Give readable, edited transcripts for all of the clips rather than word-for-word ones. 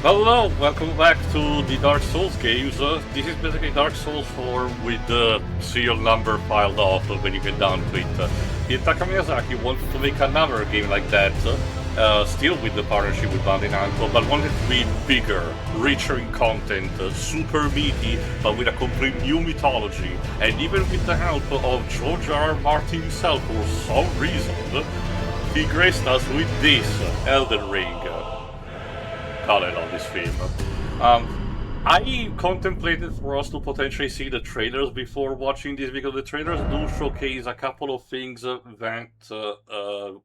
Hello, welcome back to the Dark Souls games. This is basically Dark Souls 4 with the serial number filed off when you get down to it. Hidetaka Miyazaki wanted to make another game like that, still with the partnership with Bandai Namco, but wanted to be bigger, richer in content, super meaty, but with a complete new mythology, and even with the help of George R. R. Martin himself for some reason, he graced us with this Elden Ring. Color on this film. I contemplated for us to potentially see the trailers before watching this because the trailers do showcase a couple of things that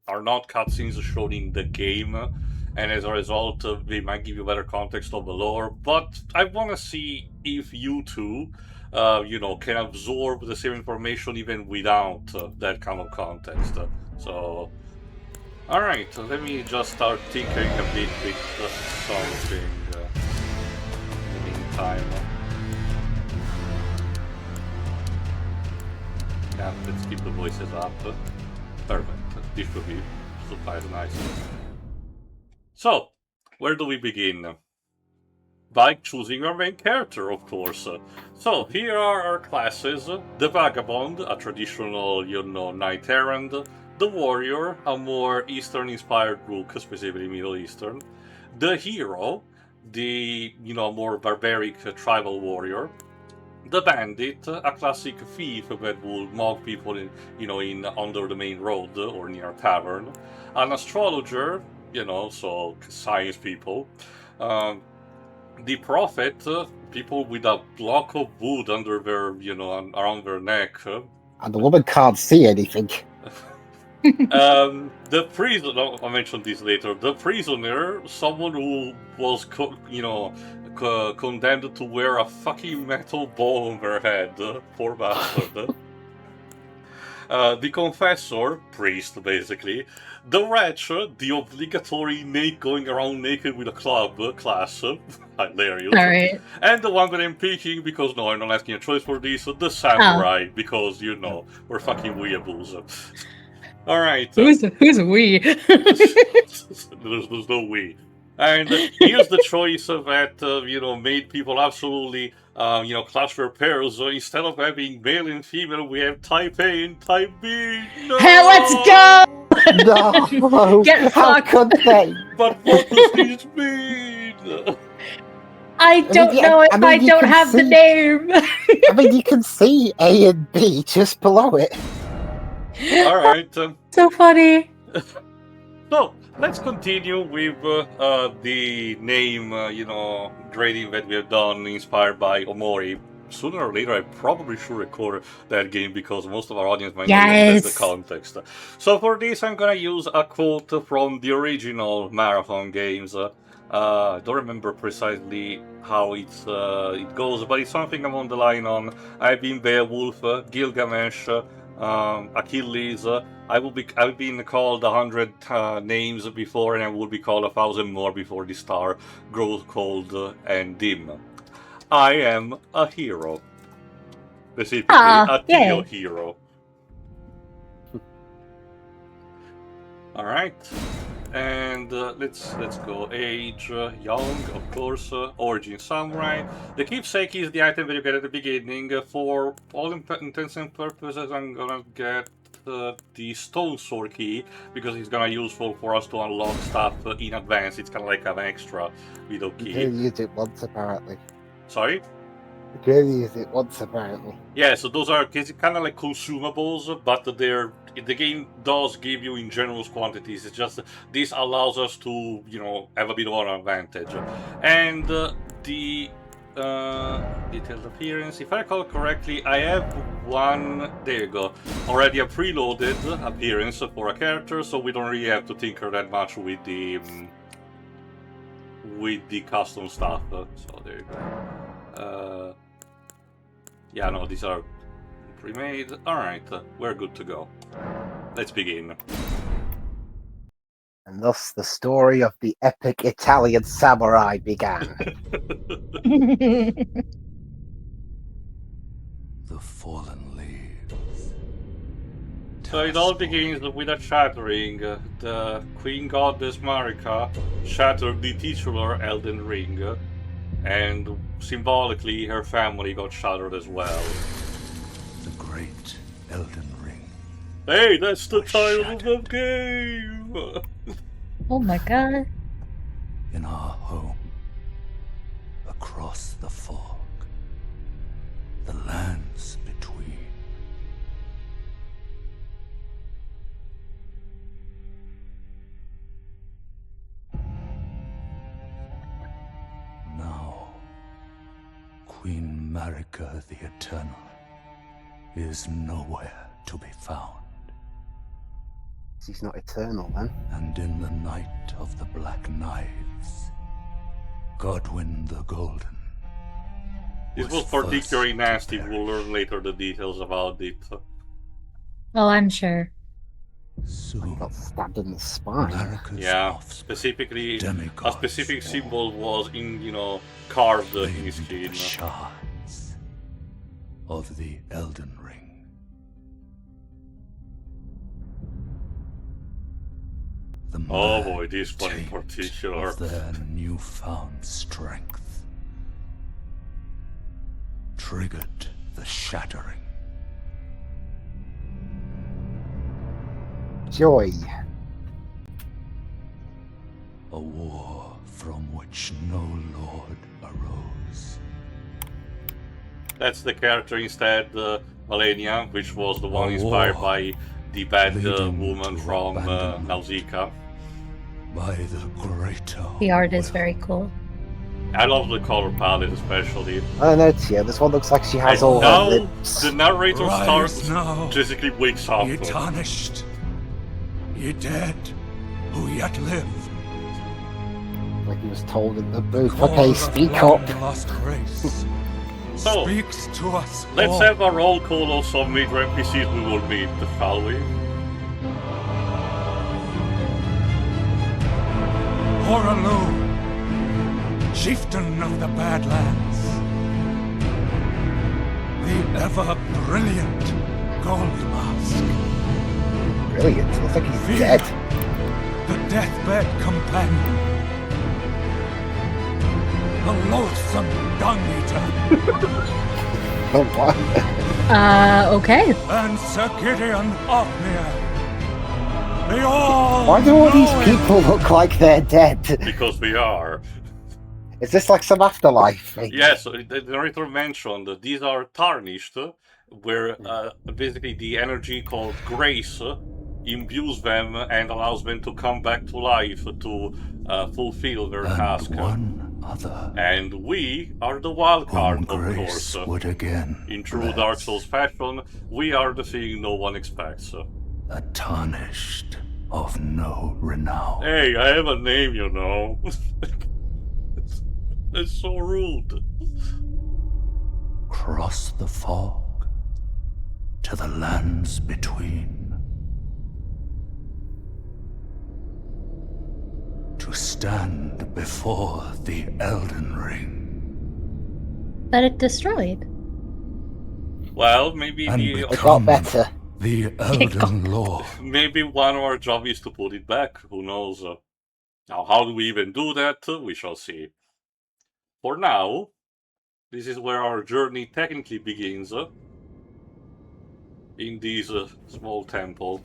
are not cutscenes shown in the game, and as a result, they might give you better context of the lore. But I want to see if you two, can absorb the same information even without that kind of context. So. Alright, let me just start tinkering a bit with something in the meantime. Yeah, let's keep the voices up. Perfect, this should be super nice. So, where do we begin? By choosing our main character, of course. So, here are our classes. The Vagabond, a traditional, knight errant. The Warrior, a more Eastern-inspired rook, specifically Middle Eastern. The Hero, the, more barbaric tribal warrior. The Bandit, a classic thief that will mob people under the main road or near a tavern. An Astrologer, so science people. The Prophet, people with a block of wood under their, around their neck. And the woman can't see anything. The prisoner, I'll mention this later. The prisoner, someone who was, condemned to wear a fucking metal ball on their head. Poor bastard. The confessor, priest basically. The wretch, the obligatory going around naked with a club class. Hilarious. Alright. And the one that I'm picking, because no, I'm not asking a choice for this, the samurai, because, we're fucking weeaboos. Alright. Who's we? There's no we. And here's the choice that, made people absolutely, clutch their pearls. So instead of having male and female, we have type A and type B. No! Hey, let's go! No! Get How fucked! could they? But what does this mean? I don't know if I don't have the name. I mean, you can see A and B just below it. Alright. So funny. So, let's continue with the name, grading that we have done inspired by Omori. Sooner or later, I probably should record that game because most of our audience might not understand the context. So for this, I'm gonna use a quote from the original Marathon games. I don't remember precisely how it goes, but it's something along the line on I've been Beowulf, Gilgamesh, Achilles. I've been called 100 names before, and I will be called 1,000 more before the star grows cold and dim. I am a hero. Specifically, a Theo hero. Alright. And let's go. Age, young, of course. Origin, samurai. The keepsake is the item that you get at the beginning. For all intents and purposes, I'm gonna get the stone sword key because it's gonna useful for us to unlock stuff in advance. It's kind of like an extra little key. You can use it once, apparently. Sorry? You can use it once, apparently. Yeah, so those are kind of like consumables, but the game does give you in generous quantities. It's just this allows us to, have a bit of an advantage. And the detailed appearance, if I recall correctly, I have one, there you go, already a preloaded appearance for a character, so we don't really have to tinker that much with the custom stuff. So there you go. Yeah, no, these are pre-made. Alright, we're good to go. Let's begin. And thus the story of the epic Italian samurai began. The fallen leaves So it all begins with a shattering. The Queen Goddess Marika shattered the titular Elden Ring, and symbolically her family got shattered as well. The great Elden Ring. Hey, that's the title of the game! Oh my god. In our home, across the fog, the lands between. Now, Queen Marika the Eternal is nowhere to be found. She's not eternal, then. And in the night of the Black Knives, Godwyn the Golden. This was particularly nasty. We'll learn later the details about it. Oh, I'm sure. Soon, He got stabbed in the spine. Marika's Yeah, offspring, specifically, a demigods specific fall, symbol was in, carved in his flamed skin. shards of the Elden Ring. The Oh mad boy, this one in taint particular. of their newfound strength triggered the Shattering. Joy. A war from which no lord arose. That's the character instead, Malenia, which was the one A inspired war by the bad leading woman to from abandonment. Nausicaa. By the greater The art is will. very cool. I love the color palette especially. I don't know, Tia. This one looks like she has And all now her lips. the narrator Rise starts, now, basically wakes up. ye tarnished, ye dead, who yet live. Like he was told in the booth. Call Okay, of speak up. long-lost race So, speaks to us let's all. have a roll call of some major NPCs we will meet, shall we? Horalu, chieftain of the Badlands. The ever-brilliant Gold Mask. Brilliant. Looks like he's Fear. dead. The deathbed companion. The loathsome dung-eater. Oh, what? Okay. And Sir Gideon Othniel. They all Why do all these know him. people look like they're dead? Because we are. Is this like some afterlife thing? Yes, the narrator mentioned that these are tarnished, where basically the energy called grace imbues them and allows them to come back to life to fulfill their And task. one other And we are the wild card, whom of grace course. would again In true bless. Dark Souls fashion, we are the thing no one expects. A tarnished of no renown. Hey, I have a name, you know. It's so rude. Cross the fog to the lands between. To stand before the Elden Ring. That it destroyed. Well, maybe And the It got become better. the Elden Lord. maybe one of our job is to put it back. Who knows? Now, how do we even do that? We shall see. For now, this is where our journey technically begins. In this small temple.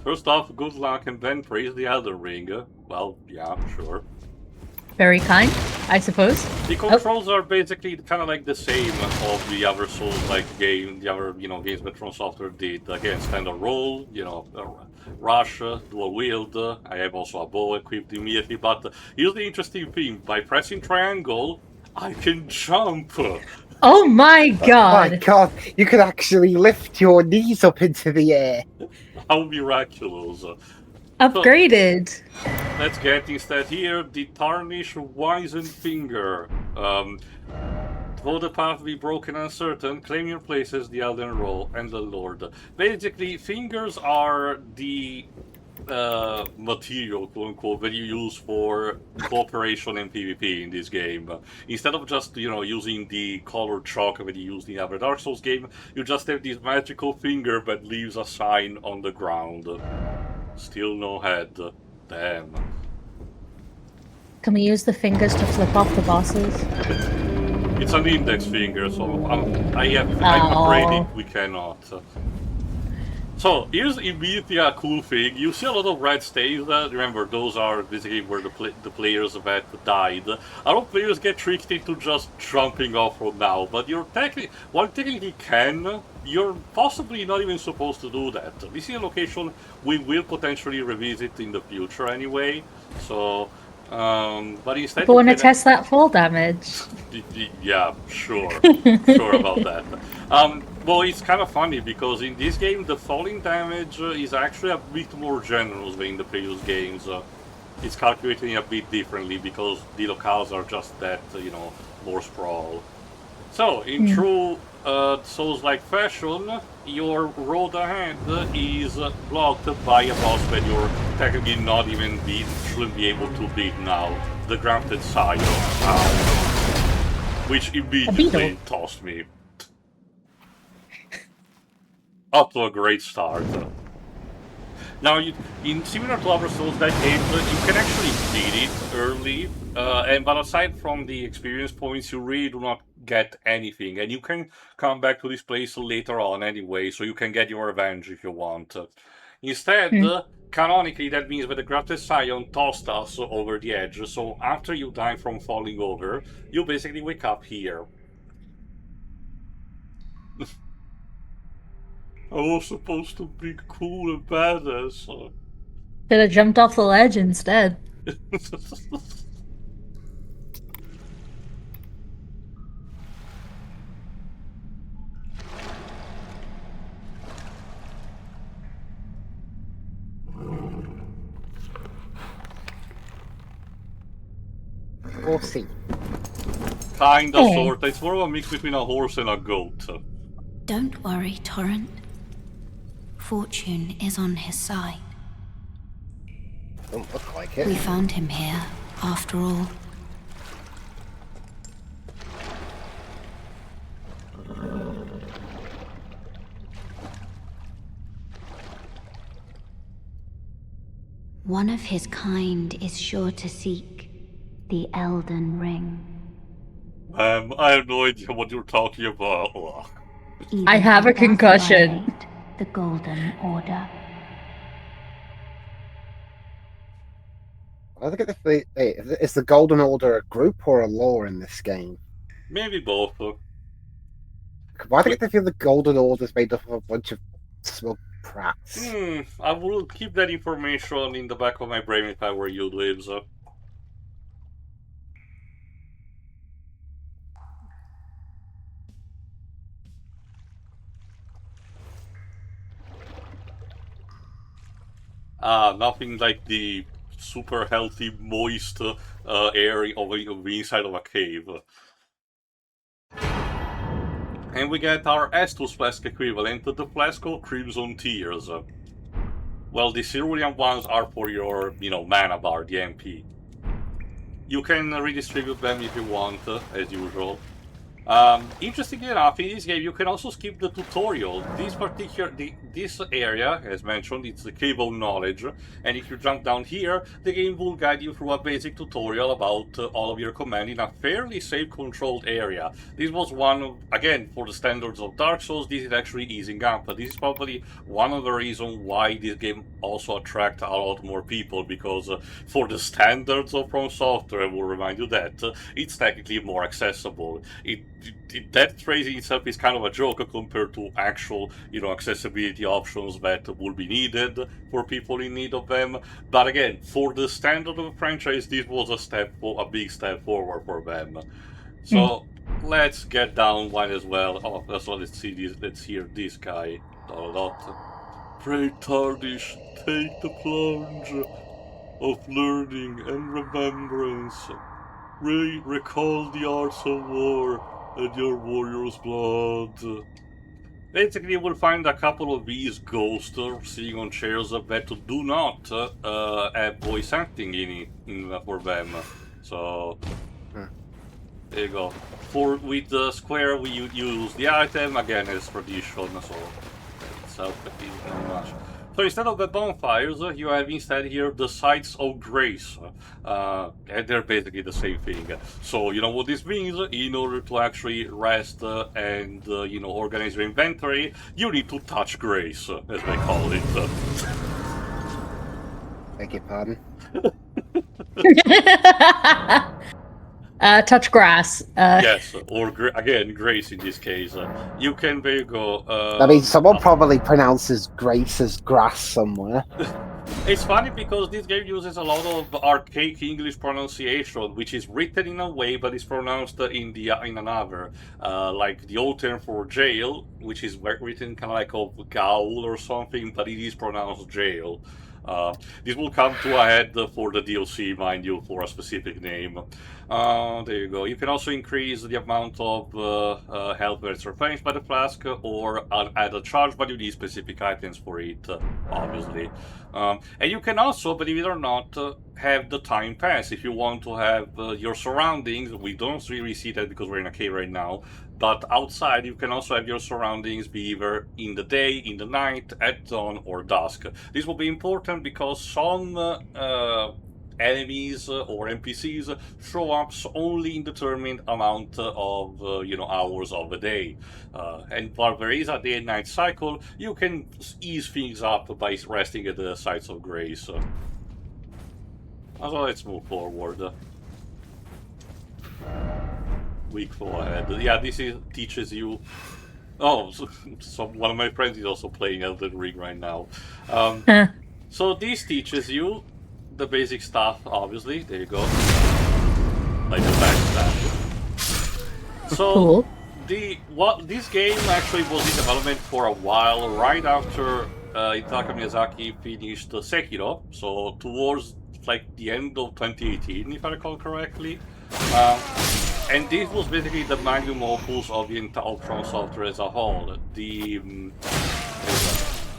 First off, good luck and then praise the Elden Ring. Well, yeah, sure. Very kind, I suppose. The controls are basically kind of like the same of the other Souls-like game, the other, games that From Software did. Again, standard roll, rush, dual wield. I have also a bow equipped immediately, but here's the interesting thing. By pressing triangle, I can jump. Oh my My god. God, you could actually lift your knees up into the air. How miraculous. Upgraded. Let's get instead here the Tarnished Wizened Finger. Though the path be broken and uncertain, claim your places, the Elden Lord. Basically, fingers are the material, quote unquote, that you use for cooperation and PvP in this game. Instead of just, using the colored chalk that you use in every Dark Souls game, you just have this magical finger that leaves a sign on the ground. Still no head. Damn. Can we use the fingers to flip off the bosses? It's an index finger, so I'm afraid we cannot. So, here's immediately a cool thing. You see a lot of red stains. Remember, those are basically where the players that died. A lot of players get tricked into just jumping off from now, but while technically can, you're possibly not even supposed to do that. This is a location we will potentially revisit in the future anyway, so... but instead... But want to test that fall damage? Yeah, sure. Sure about that. Well, it's kind of funny, because in this game, the falling damage is actually a bit more generous than in the previous games. It's calculated a bit differently, because the locales are just that, more sprawl. So, in true Souls-like fashion, your road ahead is blocked by a boss that you're technically not even shouldn't be able to beat now. The Granted Scion, which immediately tossed me. Up to a great start. Now, in similar to other Souls-like games, you can actually beat it early, but aside from the experience points, you really do not get anything, and you can come back to this place later on anyway, so you can get your revenge if you want. Instead, canonically, that means that the Grafted Scion tossed us over the edge, so after you die from falling over, you basically wake up here. I was supposed to be cool and badass. Should have jumped off the ledge instead. Horsey. Kinda, sorta. It's more of a mix between a horse and a goat. Don't worry, Torrent. Fortune is on his side. Don't look like it. We found him here, after all. One of his kind is sure to seek the Elden Ring. I have no idea what you're talking about. I have a concussion. The Golden Order. I think is the Golden Order a group or a lore in this game? Maybe both. Why do I feel the Golden Order is made up of a bunch of smug prats? I will keep that information in the back of my brain if I were you, Lives. Nothing like the super healthy, moist air of the inside of a cave. And we get our Estus flask equivalent, the flask of Crimson Tears. Well, the cerulean ones are for your, mana bar, the MP. You can redistribute them if you want, as usual. Interestingly enough, in this game you can also skip the tutorial. This area, as mentioned, it's the Cave of Knowledge, and if you jump down here, the game will guide you through a basic tutorial about all of your command in a fairly safe, controlled area. This was again, for the standards of Dark Souls, this is actually easing up. This is probably one of the reasons why this game also attracts a lot more people, because for the standards of From Software, I will remind you that, it's technically more accessible. That phrasing itself is kind of a joke compared to actual, accessibility options that will be needed for people in need of them. But again, for the standard of the franchise, this was a big step forward for them. So let's get down one as well. Oh, let's hear this guy. Pray, Tardish, take the plunge of learning and remembrance. Recall the arts of war and your warrior's blood. Basically, you will find a couple of these ghosts sitting on chairs that do not have voice acting for them. So there you go. With the square, we use the item again as tradition. So itself is not much. So instead of the bonfires, you have instead here the sites of grace, and they're basically the same thing. So you know what this means? In order to actually rest and organize your inventory, you need to touch grace, as they call it. Beg your pardon. Touch grass. Yes, or again, grace in this case. You can, there you go. I mean, someone probably pronounces grace as grass somewhere. It's funny because this game uses a lot of archaic English pronunciation, which is written in a way but is pronounced in another. Like the old term for jail, which is written kind of like a gaol or something, but it is pronounced jail. This will come to a head for the DLC, mind you, for a specific name. There you go. You can also increase the amount of health that's replenished by the flask or add a charge, but you need specific items for it, obviously. And you can also, believe it or not, have the time pass. If you want to have your surroundings, we don't really see that because we're in a cave right now, but outside you can also have your surroundings be either in the day, in the night, at dawn, or dusk. This will be important because some enemies or NPCs show up only in determined amount of hours of the day, and while there is a day and night cycle, you can ease things up by resting at the sites of grace. So let's move forward. Week 4 ahead. Yeah, this teaches you. Oh, so one of my friends is also playing Elden Ring right now. So this teaches you the basic stuff, obviously. There you go. Like the backstab. So Cool. this game actually was in development for a while, right after Itaka Miyazaki finished Sekiro. So towards like the end of 2018, if I recall correctly. And this was basically the magnum opus of the From Software as a whole.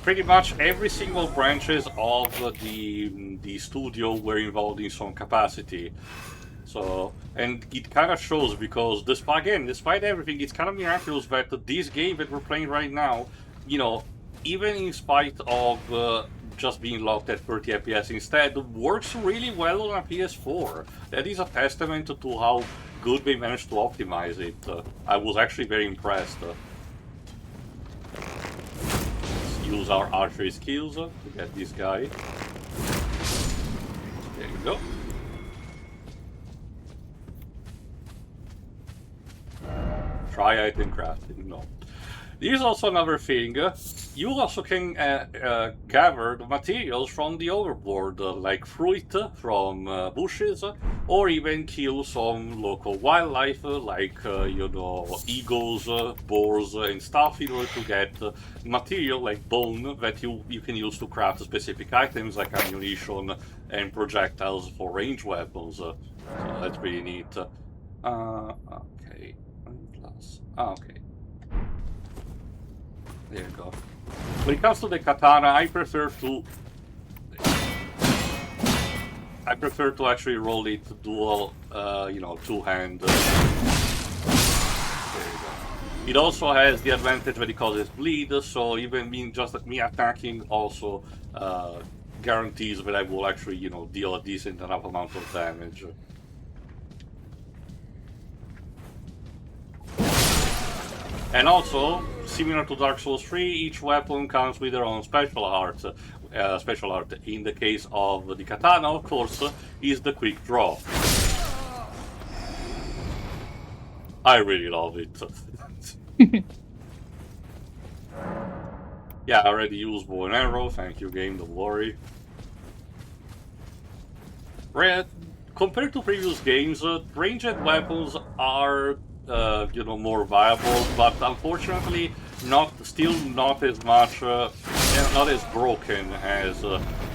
Pretty much every single branches of the studio were involved in some capacity. So, and it kind of shows because despite everything, it's kind of miraculous that this game that we're playing right now, even in spite of just being locked at 30 FPS instead, works really well on a PS4. That is a testament to how good they managed to optimize it. I was actually very impressed. Let's use our archery skills to get this guy. There you go. Try item crafting, no. Here's also another thing. You also can gather the materials from the overworld, like fruit from bushes, or even kill some local wildlife, like eagles, boars, and stuff, in order to get material like bone that you can use to craft specific items like ammunition and projectiles for ranged weapons. So that's pretty neat. Okay. Okay. There you go. When it comes to the katana, I prefer to actually roll it dual, two-hand. There you go. It also has the advantage that it causes bleed, so even me attacking also guarantees that I will actually, deal a decent enough amount of damage. And also, similar to Dark Souls 3, each weapon comes with their own special art. In the case of the katana, of course, is the quick draw. I really love it. Yeah, I already used bow and arrow. Thank you, game. Don't worry. Compared to previous games, ranged weapons are more viable, but unfortunately not as much, not as broken as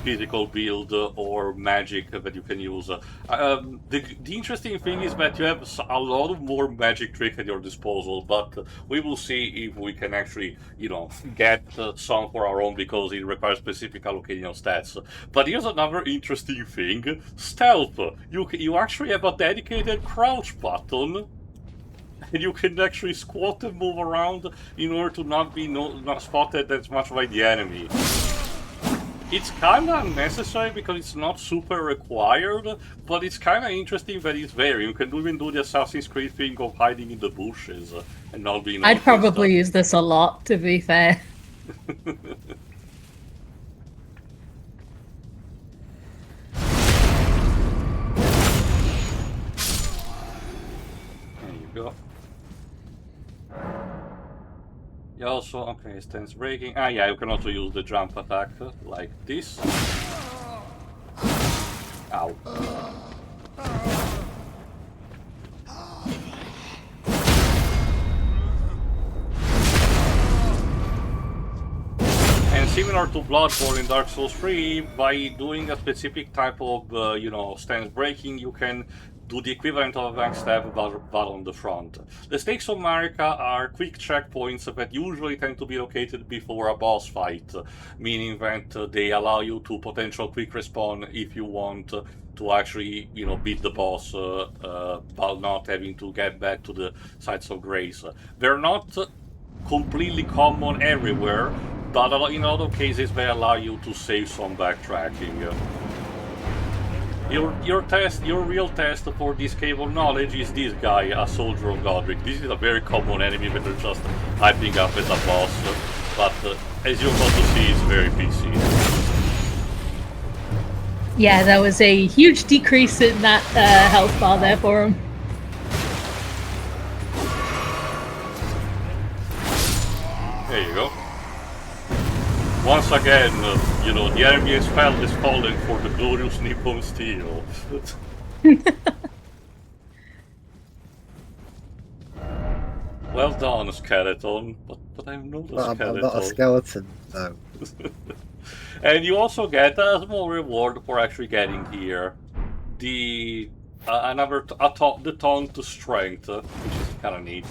physical build or magic that you can use. The interesting thing is that you have a lot of more magic tricks at your disposal, but we will see if we can actually, get some for our own, because it requires specific allocating of stats. But here's another interesting thing: stealth. You actually have a dedicated crouch button. And you can actually squat and move around in order to not be not spotted as much by the enemy. It's kind of unnecessary because it's not super required, but it's kind of interesting that it's there. You can even do the Assassin's Creed thing of hiding in the bushes and not being noticed. I'd probably use this a lot, to be fair. There you go. You also, okay, stance breaking. Ah, yeah, you can also use the jump attack like this. Ow. And similar to Bloodborne in Dark Souls 3, by doing a specific type of, stance breaking, you can do the equivalent of a rank stab but on the front. The stakes of Marika are quick checkpoints that usually tend to be located before a boss fight, meaning that they allow you to potential quick respawn if you want to actually, beat the boss while not having to get back to the sites of grace. They're not completely common everywhere, but in other cases they allow you to save some backtracking. Your real test for this cave of knowledge is this guy, a soldier of Godric. This is a very common enemy that they're just hyping up as a boss, but as you're about to see, it's very PC. Yeah, there was a huge decrease in that health bar there for him. There you go. Once again, the enemy spell is falling for the glorious Nippon steel. Well done, skeleton. But I'm not a skeleton. I'm not a skeleton, no. And you also get a small reward for actually getting here. The taunt to strength, which is kind of neat.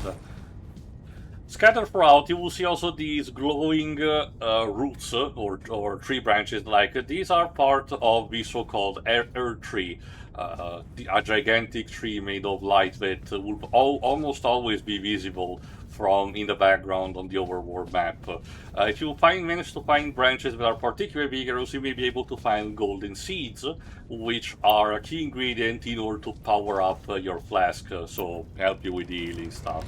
Scattered throughout, you will see also these glowing roots or tree branches. Like these are part of the so-called Earth Tree, a gigantic tree made of light that will almost always be visible from in the background on the overworld map. If you manage to find branches that are particularly vigorous, you may be able to find golden seeds, which are a key ingredient in order to power up your flask, so help you with the healing stuff.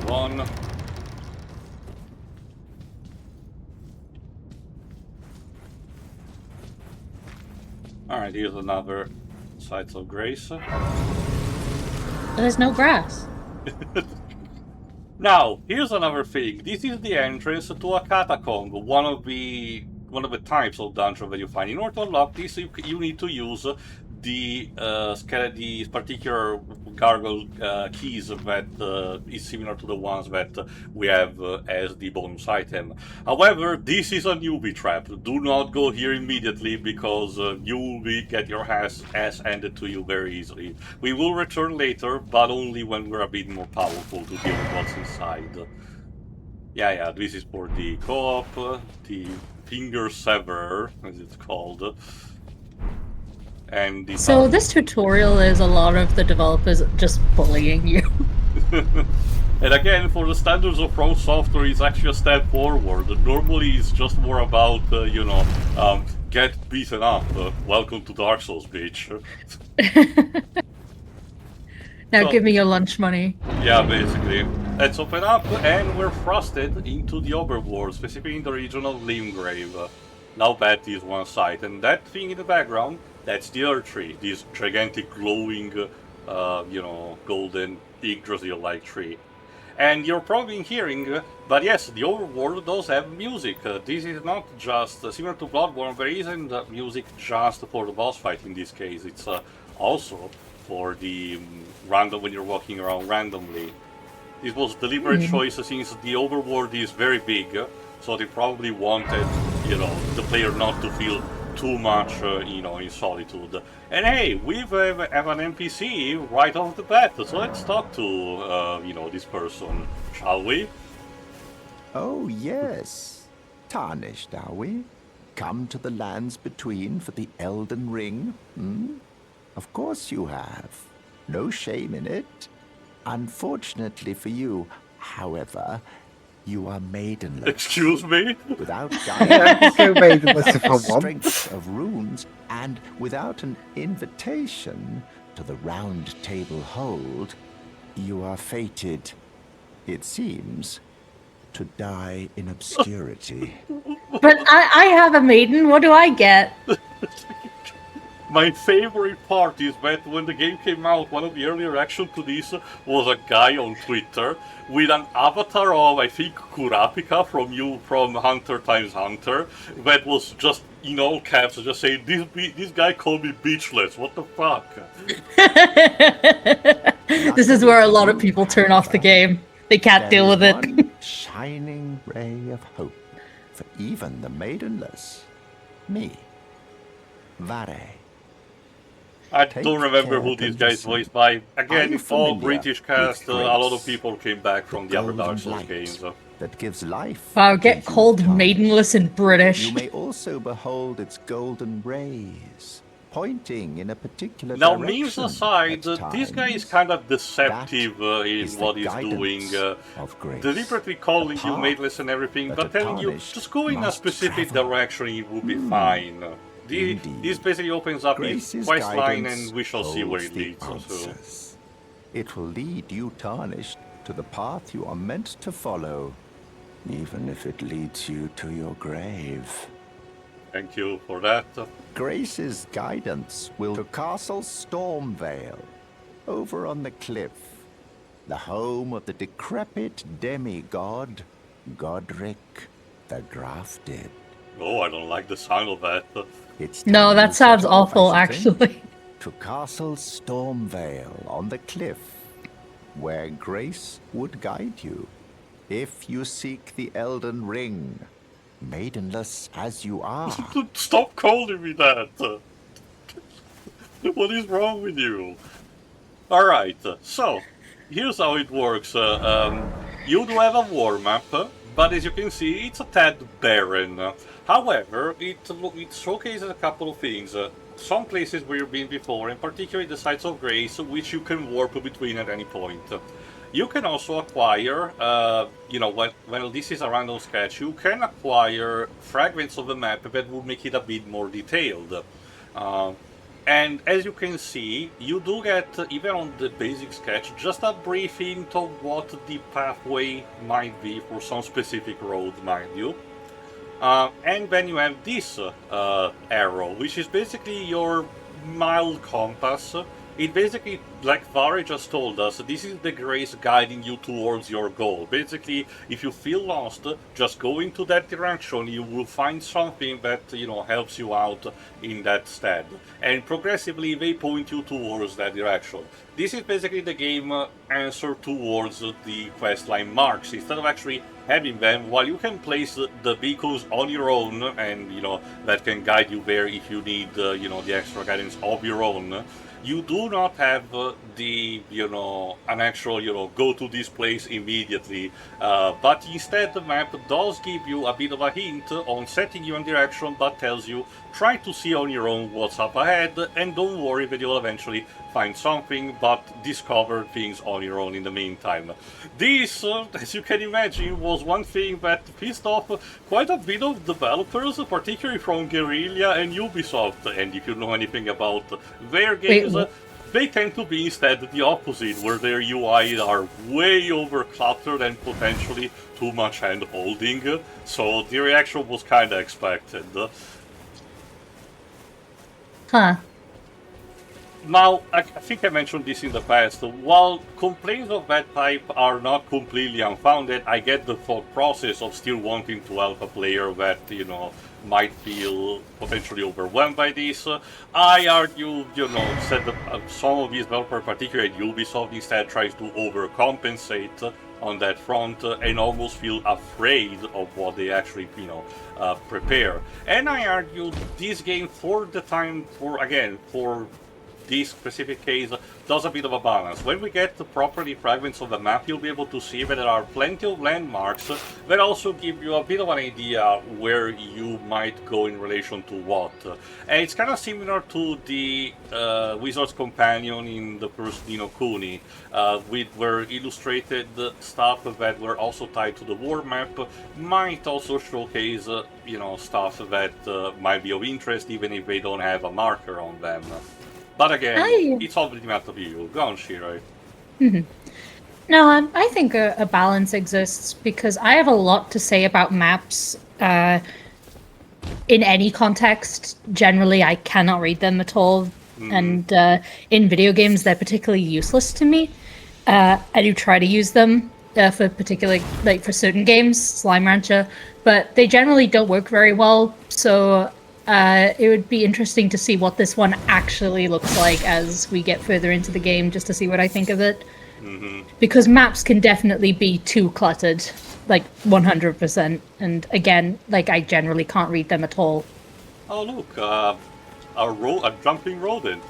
One. Alright, here's another Sites of Grace. There's no grass. Now, here's another thing. This is the entrance to a catacomb, one of the types of dungeon that you find. In order to unlock this, you need to use the particular gargoyle keys that is similar to the ones that we have as the bonus item. However, this is a newbie trap. Do not go here immediately, because you will get your ass handed to you very easily. We will return later, but only when we're a bit more powerful to deal with what's inside. Yeah, this is for the co-op, the Finger Sever, as it's called. And so this tutorial is a lot of the developers just bullying you. And again, for the standards of From Software, it's actually a step forward. Normally it's just more about, get beaten up. Welcome to Dark Souls, bitch. Now give me your lunch money. Yeah, basically. Let's open up, and we're thrusted into the overworld, specifically in the region of Limgrave. Now that is one side, and that thing in the background, that's the Earth Tree, this gigantic glowing, golden Yggdrasil-like tree. And you're probably hearing, but yes, the overworld does have music. This is not just, similar to Bloodborne, there isn't music just for the boss fight in this case. It's also for the random, when you're walking around randomly. This was a deliberate choice since the overworld is very big, so they probably wanted you know, the player not to feel too much, you know, in solitude. And hey, we have an NPC right off the bat, so let's talk to, you know, this person, shall we? Oh, yes. Tarnished, are we? Come to the lands between for the Elden Ring, hmm? Of course you have. No shame in it. Unfortunately for you, however, you are maidenless. Excuse me? Without Yeah, guidance, go maidenless without for the once. strength of runes, and without an invitation to the round table hold, you are fated, it seems, to die in obscurity. But I have a maiden. What do I get? My favorite part is that when the game came out, one of the early reactions to this was a guy on Twitter with an avatar of, I think, Kurapika from Hunter x Hunter, that was just in all caps, just saying, this guy called me bitchless, what the fuck? This is where a lot of people turn off the game. They can't deal with it. One shining ray of hope for even the maidenless. Me. Vare. I Take don't remember who care this to guy's listen. voiced by. Are Again, you all familiar British with cast, a lot of Grace, people came back from the other Dark golden Souls light games. that gives life. Wow, to get you called tarnished. maidenless in British. You may also behold its golden rays pointing in a particular Now, direction. memes aside, at this guy is times. kind of deceptive in is the what he's doing. guidance of grace. Deliberately calling The you path maidenless and everything, that but the telling you tarnished just go in a must specific travel. direction, it will be fine. Indeed. This basically opens up his Grace's quest line, guidance and we shall see where holds it the leads. So. answers. It will lead you tarnished to the path you are meant to follow, even if it leads you to your grave. Thank you for that. Grace's guidance will to Castle Stormvale, over on the cliff, the home of the decrepit demigod, Godric the Grafted. Oh, I don't like the sound of that. It's No, time that you sounds set off, I awful, should think. actually. To Castle Stormvale on the cliff, where Grace would guide you, if you seek the Elden Ring, maidenless as you are. Stop calling me that! What is wrong with you? Alright, so, here's how it works. You do have a warm-up, but as you can see, it's a tad barren. However, it showcases a couple of things. Some places where you've been before, and particularly the sites of grace, which you can warp between at any point. You can also acquire, you know, when this is a random sketch, you can acquire fragments of the map that will make it a bit more detailed. And as you can see, you do get, even on the basic sketch, just a brief hint of what the pathway might be for some specific road, mind you. And then you have this arrow, which is basically your mild compass. It basically, like Vare just told us, this is the grace guiding you towards your goal. Basically, if you feel lost, just go into that direction, you will find something that, you know, helps you out in that stead. And progressively, they point you towards that direction. This is basically the game answer towards the questline marks. Instead of actually having them, while you can place the beacons on your own, and, you know, that can guide you there if you need, you know, the extra guidance of your own, you do not have the, you know, an actual, you know, go to this place immediately. But instead the map does give you a bit of a hint on setting you in direction, but tells you try to see on your own what's up ahead, and don't worry that you'll eventually find something, but discover things on your own in the meantime. This, as you can imagine, was one thing that pissed off quite a bit of developers, particularly from Guerrilla and Ubisoft, and if you know anything about their games, they tend to be instead the opposite, where their UI are way over cluttered and potentially too much hand-holding, so the reaction was kinda expected. Huh. Now, I think I mentioned this in the past, while complaints of that type are not completely unfounded, I get the thought process of still wanting to help a player that, you know, might feel potentially overwhelmed by this. I argue, you know, said that some of these developers, particularly Ubisoft, instead tries to overcompensate on that front and almost feel afraid of what they actually, prepare. And I argue this game, for the time, for this specific case, does a bit of a balance. When we get the properly fragments of the map, you'll be able to see that there are plenty of landmarks that also give you a bit of an idea where you might go in relation to what. And it's kind of similar to the Wizard's Companion in the first Ni no Kuni, where illustrated stuff that were also tied to the war map might also showcase, stuff that might be of interest even if they don't have a marker on them. But again, it's all pretty much up to you. Go on, Shirai. No, I think a balance exists because I have a lot to say about maps in any context. Generally, I cannot read them at all. And in video games, they're particularly useless to me. I do try to use them for for certain games, Slime Rancher, but they generally don't work very well. So it would be interesting to see what this one actually looks like as we get further into the game, just to see what I think of it. Because maps can definitely be too cluttered, 100%. And again, I generally can't read them at all. Oh look, a jumping rodent.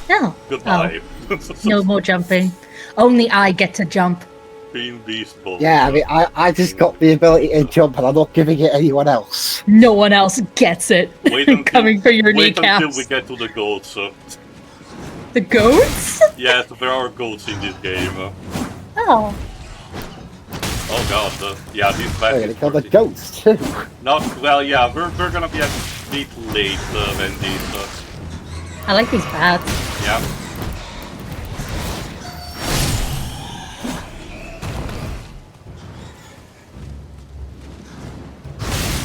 No. Goodbye. No more jumping. Only I get to jump. Being Beast Boy. Yeah, I mean, I just got the ability to jump and I'm not giving it anyone else. No one else gets it. Coming for your kneecaps. Wait until we get to the goats. The goats? Yes, there are goats in this game. Oh. Oh god, yeah, these They're gonna kill the goats too. Yeah, we're gonna be a bit late than this. I like these bats. Yeah.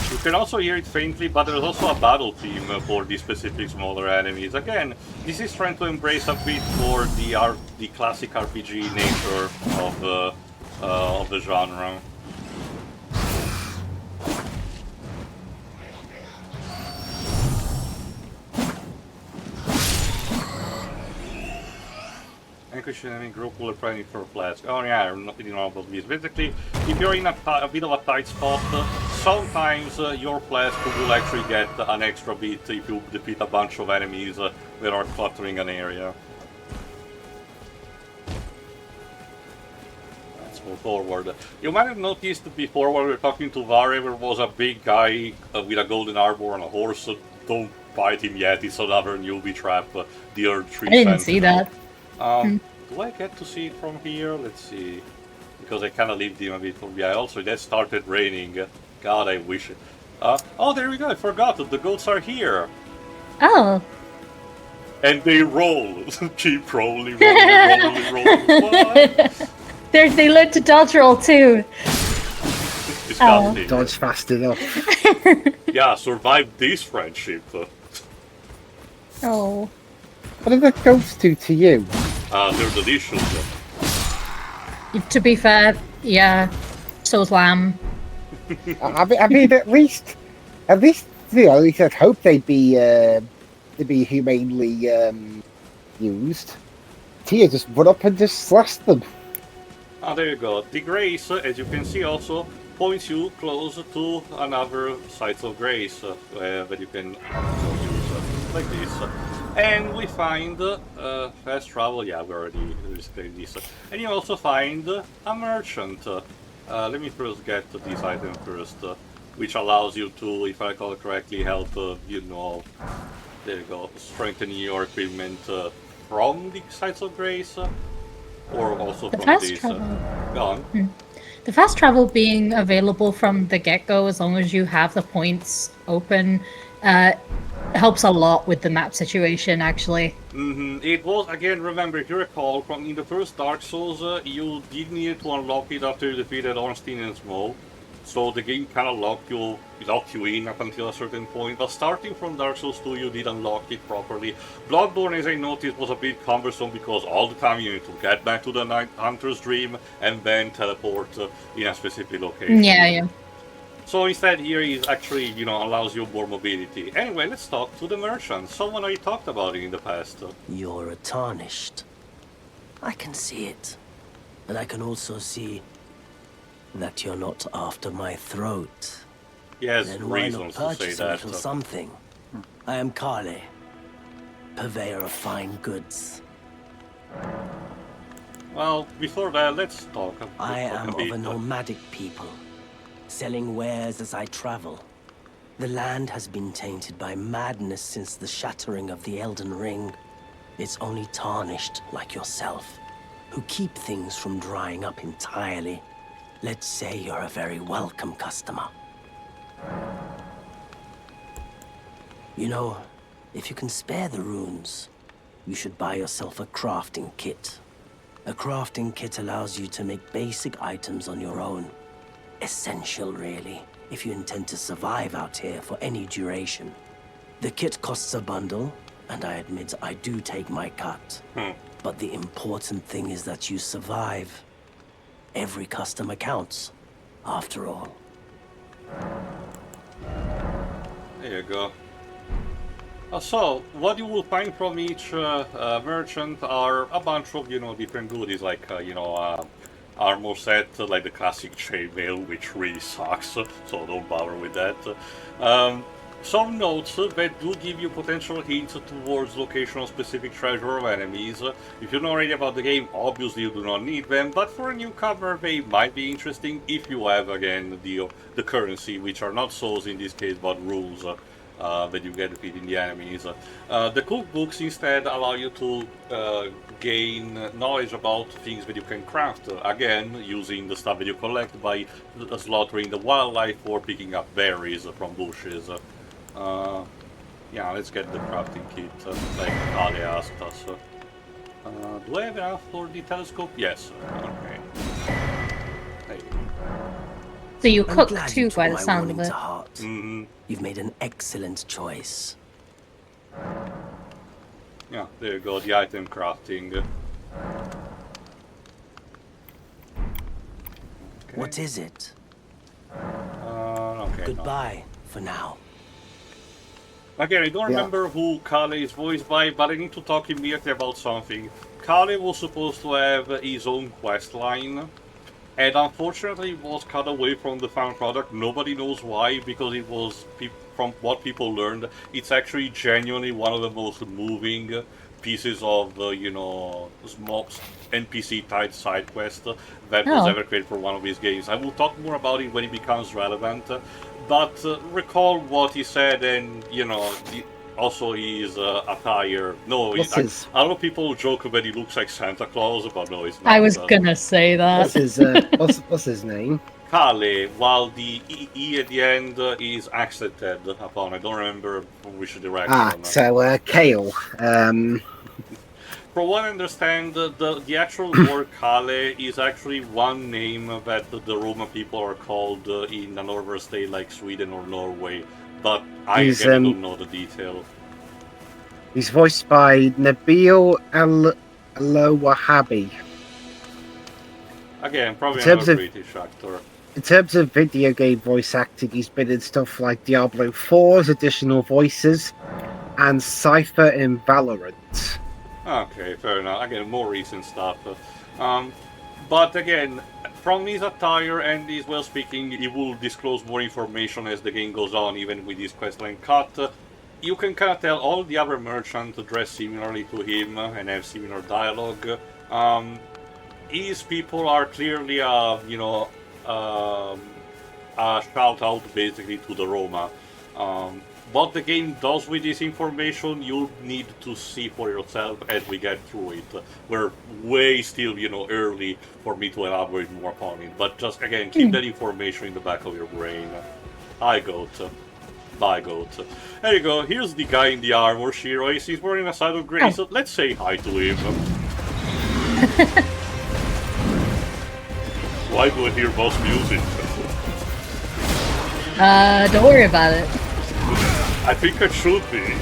You can also hear it faintly, but there's also a battle theme for these specific smaller enemies. Again, this is trying to embrace a bit more the classic RPG nature of the genre. Enemy group will apply for flask. Oh yeah, I'm not really know about this. Basically, if you're in a bit of a tight spot, sometimes your flask will actually get an extra bit if you defeat a bunch of enemies that are cluttering an area. Let's move forward. You might have noticed before when we were talking to Vare, there was a big guy with a golden arbor on a horse. Don't fight him yet, it's another newbie trap. The Earth Tree. I didn't see that. Do I get to see it from here? Let's see. Because I kind of lived him a bit from behind. Also, that started raining. God, I wish it. Oh, there we go. I forgot that the goats are here. Oh. And they roll. Keep rolling. What? They learned to dodge roll too. Disgusting. Dodge fast enough. Yeah, survive this friendship. Oh. What do the goats do to you? They're delicious. To be fair, yeah, so's lamb. I mean, at least, at least I'd hope they'd be humanely used. Tia just run up and just slash them. Ah, there you go. The grace, as you can see, also points you close to another site of grace that you can use like this. And we find fast travel. Yeah, we already explained this. And you also find a merchant. Let me first get this item first, which allows you to, if I recall correctly, help there you go, strengthen your equipment from the sites of grace, or also The from fast this. travel. Go on. The fast travel being available from the get-go, as long as you have the points open, helps a lot with the map situation, actually. It was, again, remember, if you recall, from in the first Dark Souls, you did need to unlock it after you defeated Ornstein and Smough. So the game kind of locked you in up until a certain point. But starting from Dark Souls 2, you did unlock it properly. Bloodborne, as I noticed, was a bit cumbersome because all the time you need to get back to the Night Hunter's Dream and then teleport in a specific location. Yeah. So instead here is actually, allows you more mobility. Anyway, let's talk to the merchant. Someone I talked about it in the past. You're tarnished. I can see it. And I can also see that you're not after my throat. He has Then why reasons not to say purchase a that. little something? I am Kale, purveyor of fine goods. Well, before that, let's talk. I am of bit. a nomadic people, selling wares as I travel. The land has been tainted by madness since the shattering of the Elden Ring. It's only tarnished like yourself, who keep things from drying up entirely. Let's say you're a very welcome customer. You know, if you can spare the runes, you should buy yourself a crafting kit. A crafting kit allows you to make basic items on your own. Essential, really, if you intend to survive out here for any duration. The kit costs a bundle, and I admit I do take my cut. But the important thing is that you survive. Every customer counts, after all. There you go. So, what you will find from each merchant are a bunch of, different goodies, like, armor set, like the classic chainmail, which really sucks, so don't bother with that. Some notes that do give you potential hints towards location of specific treasure or enemies. If you know already about the game, obviously you do not need them, but for a newcomer they might be interesting if you have, again, the currency, which are not souls in this case, but rules. That you get defeating the enemies. The cookbooks instead allow you to gain knowledge about things that you can craft, again, using the stuff that you collect by slaughtering the wildlife or picking up berries from bushes. Yeah, let's get the crafting kit, like Ali asked us. Do I have enough for the telescope? Yes. Okay. Hey. So you I'm cook glad too, you took by the my sound warning of it. to heart. You've made an excellent choice. Yeah, there you go, the item crafting. Okay. What is it? Okay. Goodbye for now. Again, I don't Yeah. remember who Kale is voiced by, but I need to talk immediately about something. Kale was supposed to have his own quest line, and unfortunately it was cut away from the final product. Nobody knows why, because it was, from what people learned, it's actually genuinely one of the most moving pieces of, small NPC-type side quest that was Oh. ever created for one of these games. I will talk more about it when it becomes relevant, but recall what he said, and, also his attire. No, What's his? a lot of people joke that he looks like Santa Claus, but no, it's not. I was gonna say What's that. his? What's his name? Kale, while the E at the end is accented upon. I don't remember which direction. So Kale. From what I understand, the actual word Kale is actually one name that the Roman people are called in a northern state like Sweden or Norway, but I again don't know the detail. He's voiced by Nabil Al-Wahabi. Again, probably In terms another of- British actor. In terms of video game voice acting, he's been in stuff like Diablo 4's additional voices and Cypher in Valorant. Okay, fair enough. Again, more recent stuff. But again, from his attire and his well speaking, he will disclose more information as the game goes on, even with his questline cut. You can kind of tell all the other merchants dress similarly to him and have similar dialogue. His people are clearly, a shout out basically to the Roma. What the game does with this information, you'll need to see for yourself as we get through it. We're way still, early for me to elaborate more upon it. But just, again, keep that information in the back of your brain. Hi, goat. Bye, goat. There you go. Here's the guy in the armor, Shiro. He's wearing a side of grace. So let's say hi to him. Why do I hear boss music? Don't worry about it. I think it should be.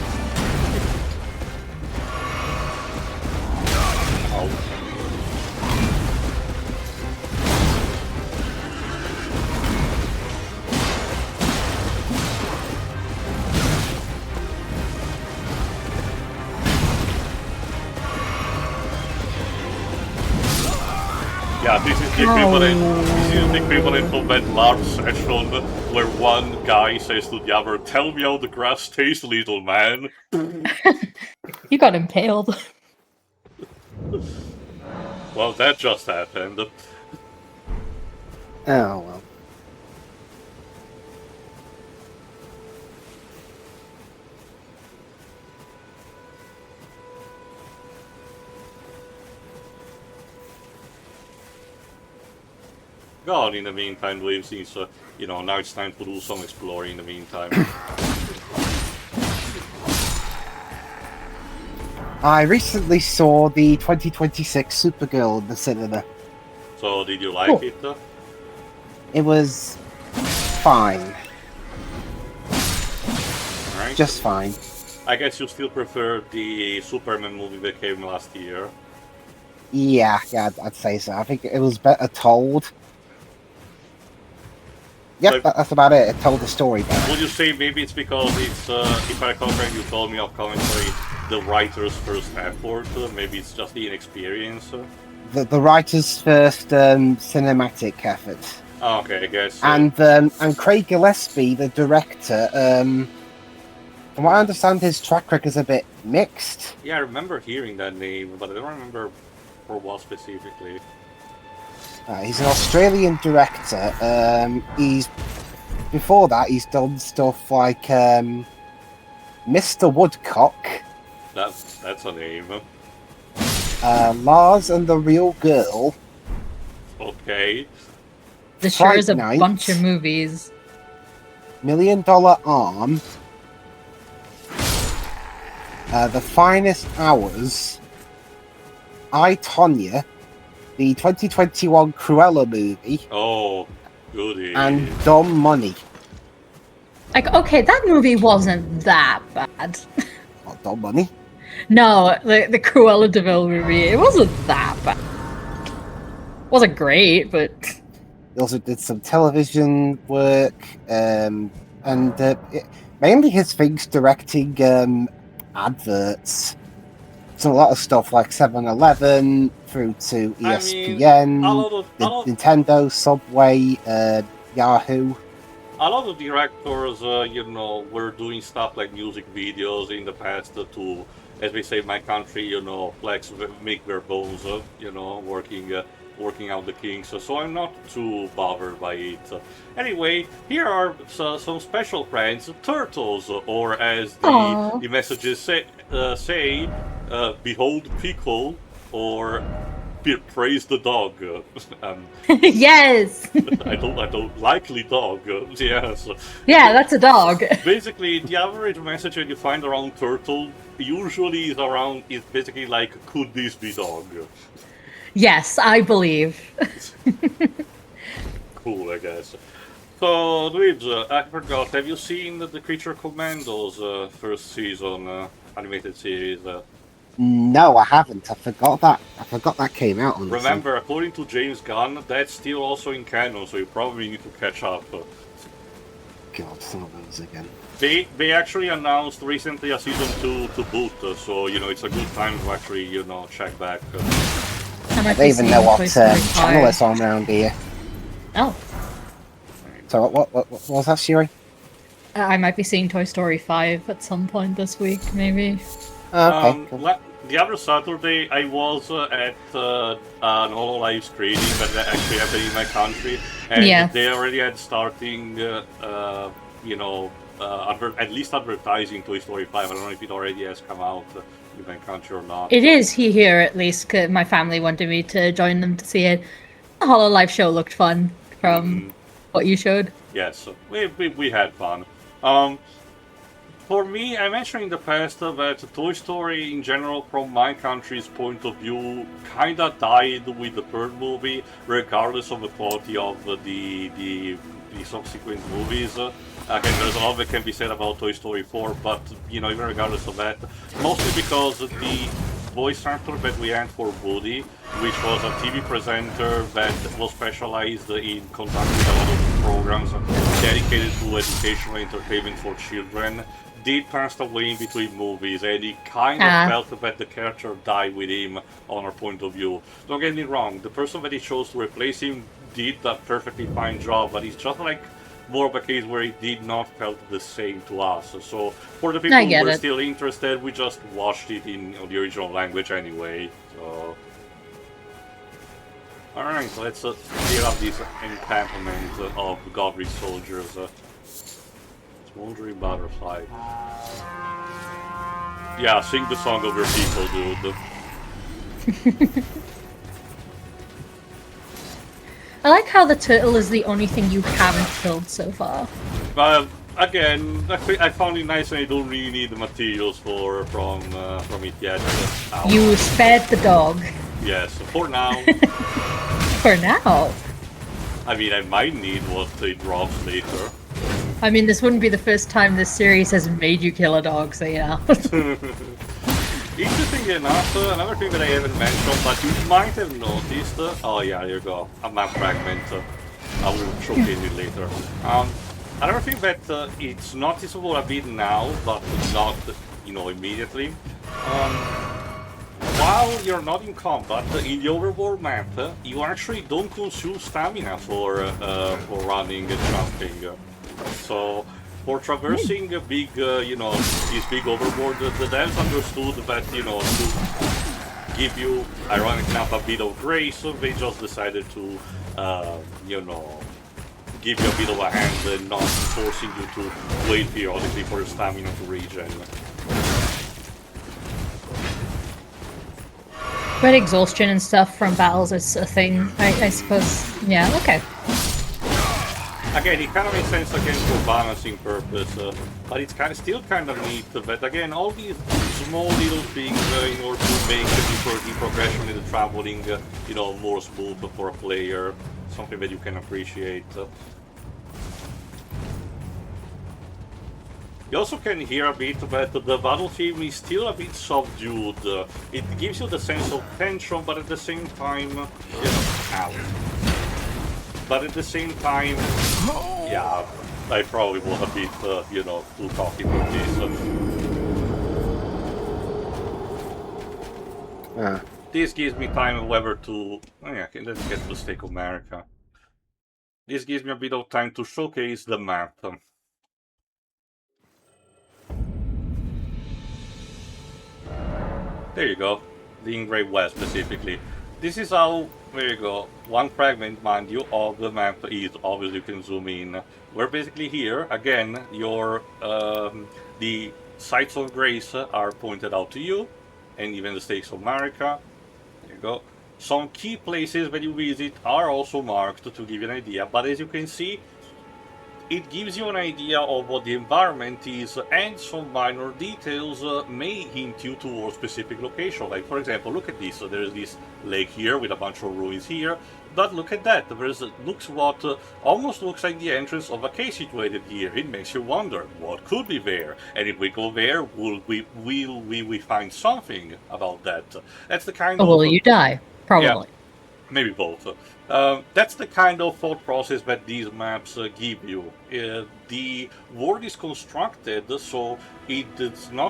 Ow. Yeah, this is the equivalent. This is the equivalent of that large session where one guy says to the other, "Tell me how the grass tastes, little man." You got impaled. Well, that just happened. Oh well. Go on in the meantime, Dave, since now it's time to do some exploring in the meantime. I recently saw the 2026 Supergirl in the cinema. So, did you like it? It was fine. Right. Just fine. I guess you still prefer the Superman movie that came last year. Yeah, I'd say so. I think it was better told. Yep, that's about it. It told the story better. Would you say maybe it's because it's, if I recall correctly, you told me off commentary, the writer's first effort? Maybe it's just the inexperience? The writer's first cinematic effort. Oh, okay, I guess. And Craig Gillespie, the director, from what I understand, his track record's a bit mixed. Yeah, I remember hearing that name, but I don't remember for what specifically. He's an Australian director. Before that, he's done stuff like Mr. Woodcock. That's a name. Lars and the Real Girl. Okay. This sure is a Fright Night. bunch of movies. $1 Million Arm. The Finest Hours. I, Tonya. The 2021 Cruella movie. Oh, goody. And Dumb Money. Like, okay, that movie wasn't that bad. Not Dumb Money. No, the Cruella de Vil movie, it wasn't that bad. Wasn't great, but... He also did some television work, mainly his things directing adverts. So a lot of stuff like 7-Eleven through to ESPN, Nintendo, Subway, Yahoo. A lot of directors, were doing stuff like music videos in the past to, as we say in my country, flex, make their bones, working out the kinks. So I'm not too bothered by it. Anyway, here are some special friends, turtles, or as the messages say, behold Pickle, or praise the dog. Yes! I don't likely dog. Yes. Yeah, that's a dog. Basically, the average message that you find around turtle usually is basically like, could this be dog? Yes, I believe. Cool, I guess. So, Dweebs, I forgot, have you seen the Creature Commandos first season animated series? No, I haven't. I forgot that came out on Remember, according to James Gunn, that's still also in canon, so you probably need to catch up. God, some of those again. They actually announced recently a season 2 to boot, so it's a good time to actually check back. I don't even know what channel it's on around here. Oh. So what was that, Shiri? I might be seeing Toy Story 5 at some point this week, maybe. Okay. Cool. The other Saturday, I was at an HoloLive screening that actually happened in my country, and they already had starting, at least advertising Toy Story 5. I don't know if it already has come out in my country or not. It is here at least, 'cause my family wanted me to join them to see it. The HoloLive show looked fun from what you showed. Yes, we had fun. For me, I mentioned in the past that Toy Story in general, from my country's point of view, kinda died with the third movie, regardless of the quality of the subsequent movies. Again, there's a lot that can be said about Toy Story 4, but even regardless of that, mostly because the voice actor that we had for Woody, which was a TV presenter that was specialized in conducting a lot of programs and dedicated to educational entertainment for children, did pass away in between movies, and he kind of felt that the character died with him on our point of view. Don't get me wrong, the person that he chose to replace him did a perfectly fine job, but it's just like more of a case where it did not felt the same to us. So for the people who were still interested, we just watched it in the original language anyway. So alright, so let's clear up this encampment of godly soldiers. Smoldering butterfly. Yeah, sing the song of your people, dude. I like how the turtle is the only thing you haven't killed so far. Again, I found it nice and I don't really need the materials from it yet. You spared the dog. Yes, for now. For now? I mean, I might need what it drops later. I mean, this wouldn't be the first time this series has made you kill a dog, so yeah. Interesting enough, another thing that I haven't mentioned, but you might have noticed... oh yeah, there you go. A map fragment. I will showcase it later. Another thing that it's noticeable a bit now, but not, immediately. While you're not in combat, in the overworld map, you actually don't consume stamina for running and jumping. So, for traversing a big, this big overworld, the devs understood that, to give you, ironic enough, a bit of grace, they just decided to, give you a bit of a hand and not forcing you to wait periodically for your stamina to regen. But exhaustion and stuff from battles is a thing, I suppose. Yeah, okay. Again, it kind of makes sense again for balancing purpose, but it's still kind of neat that, again, all these small little things in order to make the progression in the traveling, more smooth for a player, something that you can appreciate. You also can hear a bit that the battle theme is still a bit subdued. It gives you the sense of tension, but at the same time, But at the same time, yeah, I probably was a bit, too cocky for this. This gives me time, however, to... oh yeah, okay, let's get to the Stake of America. This gives me a bit of time to showcase the map. There you go, the Engraved West specifically. This is how, there you go, one fragment, mind you, of the map is, obviously you can zoom in. We're basically here, again, the sites of grace are pointed out to you, and even the Stakes of America. There you go. Some key places that you visit are also marked to give you an idea, but as you can see, it gives you an idea of what the environment is, and some minor details may hint you towards specific location. Like, for example, look at this. So there's this lake here with a bunch of ruins here, but look at that. There's almost looks like the entrance of a cave situated here. It makes you wonder what could be there, and if we go there, will we find something about that? That's the kind of. Or will you die? Probably. Yeah, maybe both. That's the kind of thought process that these maps give you. The world is constructed so it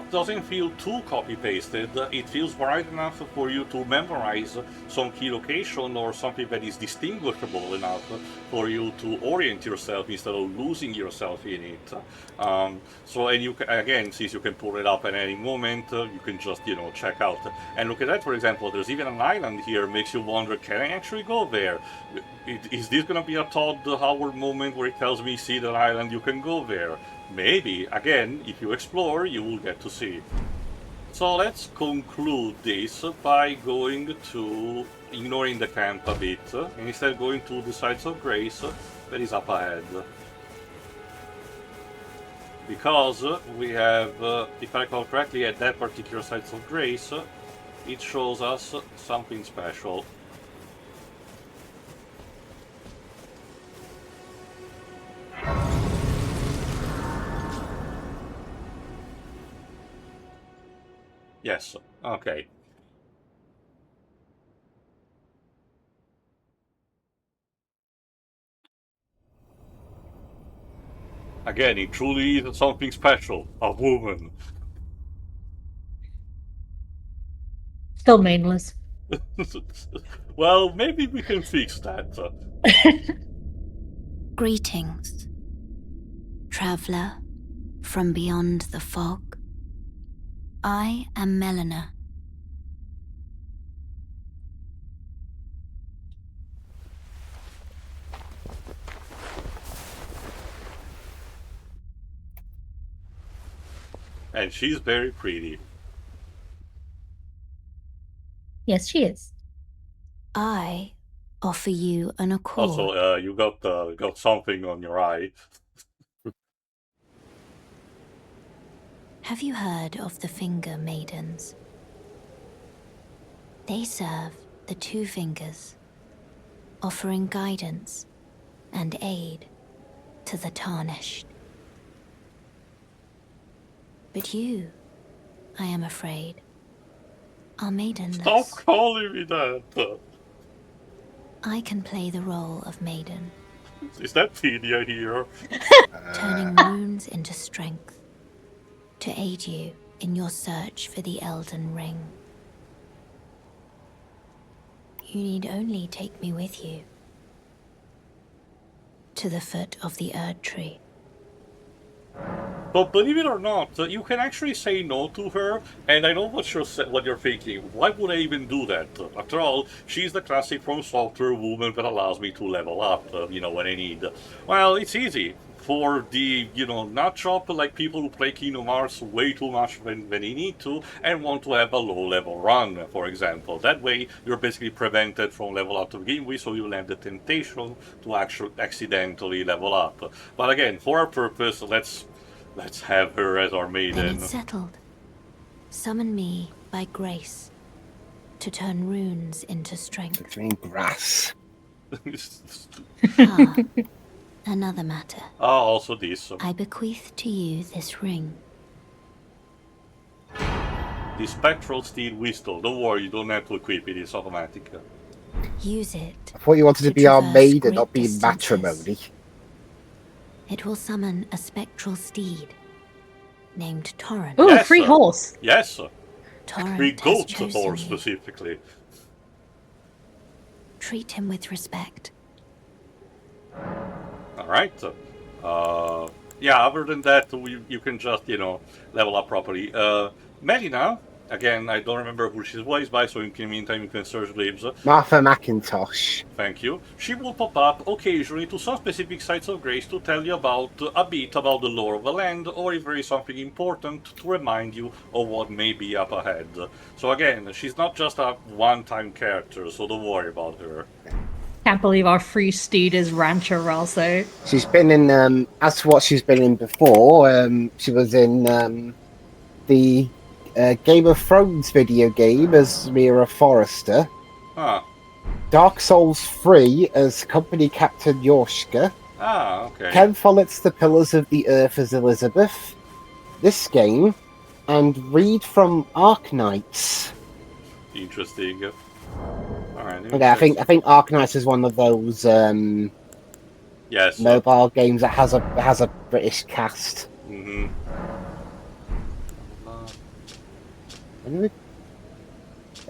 doesn't feel too copy-pasted. It feels right enough for you to memorize some key location or something that is distinguishable enough for you to orient yourself instead of losing yourself in it. And you again, since you can pull it up at any moment, you can just check out. And look at that, for example. There's even an island here. Makes you wonder, can I actually go there? Is this gonna be a Todd Howard moment where it tells me, see that island, you can go there? Maybe. Again, if you explore, you will get to see. So let's conclude this by going to, ignoring the camp a bit, and instead going to the Sites of Grace that is up ahead. Because we have, if I recall correctly, at that particular Sites of Grace, it shows us something special. Yes, okay. Again, it truly is something special. A woman. Still mainless. Well, maybe we can fix that. Greetings, traveler from beyond the fog. I am Melina. And she's very pretty. Yes, she is. I offer you an accord. Also, you got something on your eye. Have you heard of the Finger Maidens? They serve the Two Fingers, offering guidance and aid to the Tarnished. But you, I am afraid, are maidenless. Stop calling me that. I can play the role of maiden, Is that Pedia here? turning runes into strength to aid you in your search for the Elden Ring. You need only take me with you to the foot of the Erd Tree. But believe it or not, you can actually say no to her, and I know what you're thinking. Why would I even do that? After all, she's the classic from software woman that allows me to level up, when I need. Well, it's easy. For the, nut shop, like people who play Kingdom Hearts way too much when they need to, and want to have a low-level run, for example. That way, you're basically prevented from level up to begin with, so you'll have the temptation to actually accidentally level up. But again, for our purpose, let's have her as our Then maiden. it's settled. Summon me by grace to turn runes into strength. Green grass. Ah, another matter. Also this. I bequeath to you this ring. The spectral steel whistle. Don't worry, you don't have to equip it, it's automatic. Use it. I thought you wanted to to be our traverse maiden, great not be distances. matrimony. It will summon a spectral steed named Torrent. Ooh, Yes, free horse. Yes, Torrent free has goat chosen horse you. specifically. Treat him with respect. Alright. Yeah, other than that, you can just, level up properly. Melina, again, I don't remember who she's voiced by, so in the meantime you can search libs. Martha McIntosh. Thank you. She will pop up occasionally to some specific sites of grace to tell you about a bit about the lore of the land, or if there is something important to remind you of what may be up ahead. So again, she's not just a one-time character, so don't worry about her. Can't believe our free steed is Rancher Ralso. She's been in, as to what she's been in before, she was in the Game of Thrones video game as Mira Forrester. Ah, Dark Souls 3 as Company Captain Yorshka. okay. Ken Follett's The Pillars of the Earth as Elizabeth. This game. And Reed from Arknights. Interesting. Alright. Okay, I think Arknights is one of those Yes. mobile games that has a British cast. Mm-hmm. When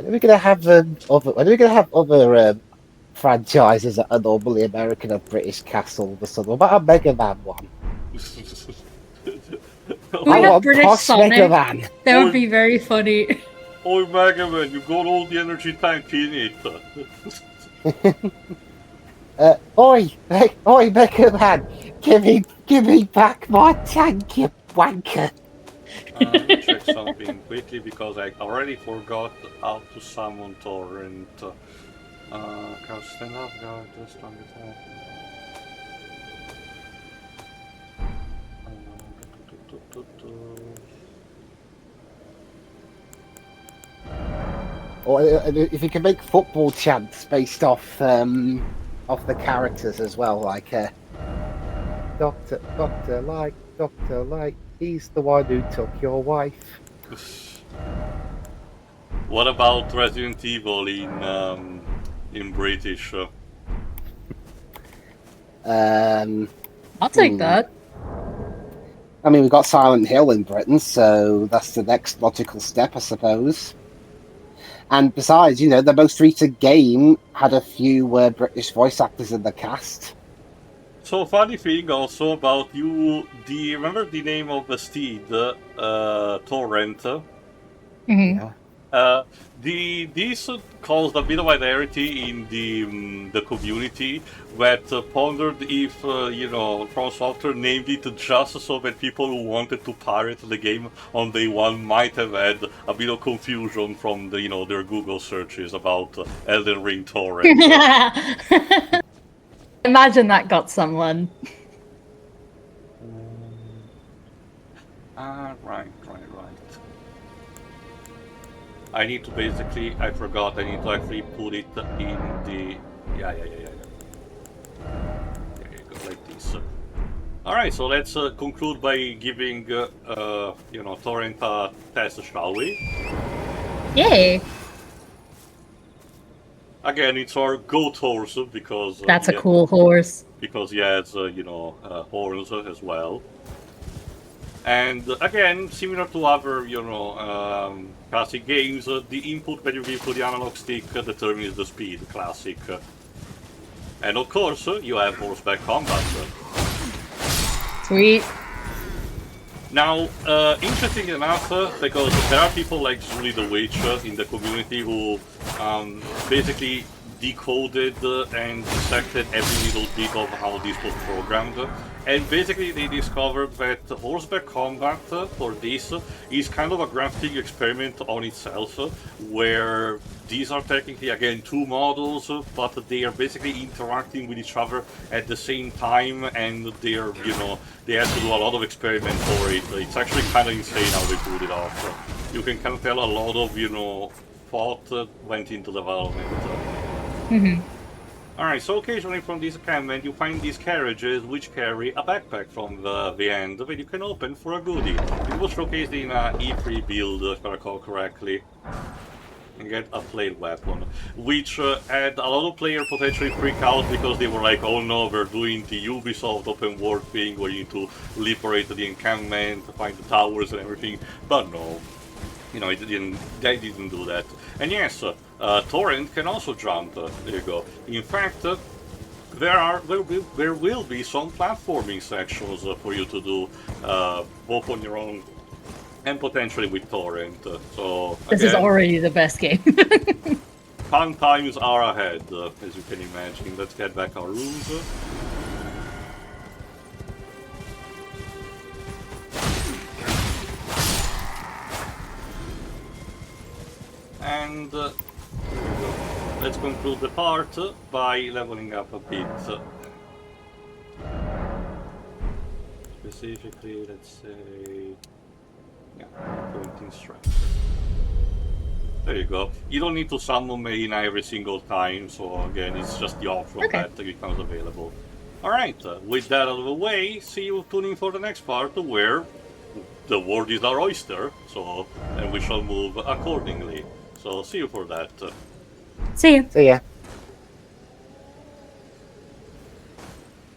are we gonna have other franchises that are normally American or British cast all of a sudden? What about a Mega Man one? We I have want British Posh Sonic. Mega Man. That would be very funny. Oi, Mega Man, you got all the energy tank in it. Oi, Mega Man, give me back my tank, you wanker. Let me check something quickly because I already forgot how to summon Torrent. Cast stand up, guard, the strongest one. Or if you can make football chants based off the characters as well, like Doctor Light, he's the one who took your wife. What about Resident Evil in British? I'll take that. I mean, we've got Silent Hill in Britain, so that's the next logical step, I suppose. And besides, the most recent game had a few British voice actors in the cast. So funny thing also about you, remember the name of the steed, Torrent? Mhm. Yeah. This caused a bit of hilarity in the community that pondered if From Software named it just so that people who wanted to pirate the game on day one might have had a bit of confusion from their Google searches about Elden Ring torrent. Imagine that got someone. Right. I need to basically, I forgot, I need to actually put it in the, yeah. There you go, like this. Alright, so let's conclude by giving, Torrent a test, shall we? Yay! Again, it's our goat horse, because... That's a cool horse. Because he has, horns as well. And again, similar to other, classic games, the input that you give to the analog stick determines the speed, classic. And of course, you have horseback combat. Sweet. Now, interesting enough, because there are people like Zully the Witch in the community who basically decoded and dissected every little bit of how this was programmed. And basically they discovered that horseback combat for this is kind of a graphic experiment on itself, where these are technically, again, two models, but they are basically interacting with each other at the same time, and they have to do a lot of experiment for it. It's actually kind of insane how they pulled it off. You can kind of tell a lot of, thought went into development. Mm-hmm. Alright, so occasionally from this encampment you find these carriages which carry a backpack from the end that you can open for a goodie. It was showcased in a E3 build, if I recall correctly. And get a flayed weapon, which had a lot of players potentially freak out because they were like, oh no, we're doing the Ubisoft open world thing where you need to liberate the encampment, find the towers and everything, but no. They didn't do that. And yes, Torrent can also jump. There you go. In fact, there will be some platforming sections for you to do, both on your own and potentially with Torrent. So this is already the best game. Fun times are ahead, as you can imagine. Let's get back our rules. And let's conclude the part by leveling up a bit. Specifically, let's say, 17 strength. There you go. You don't need to summon Maiden every single time, so again, it's just the option that becomes available. Alright, with that out of the way, see you tuning for the next part where the world is our oyster, and we shall move accordingly. So see you for that. See you. See ya.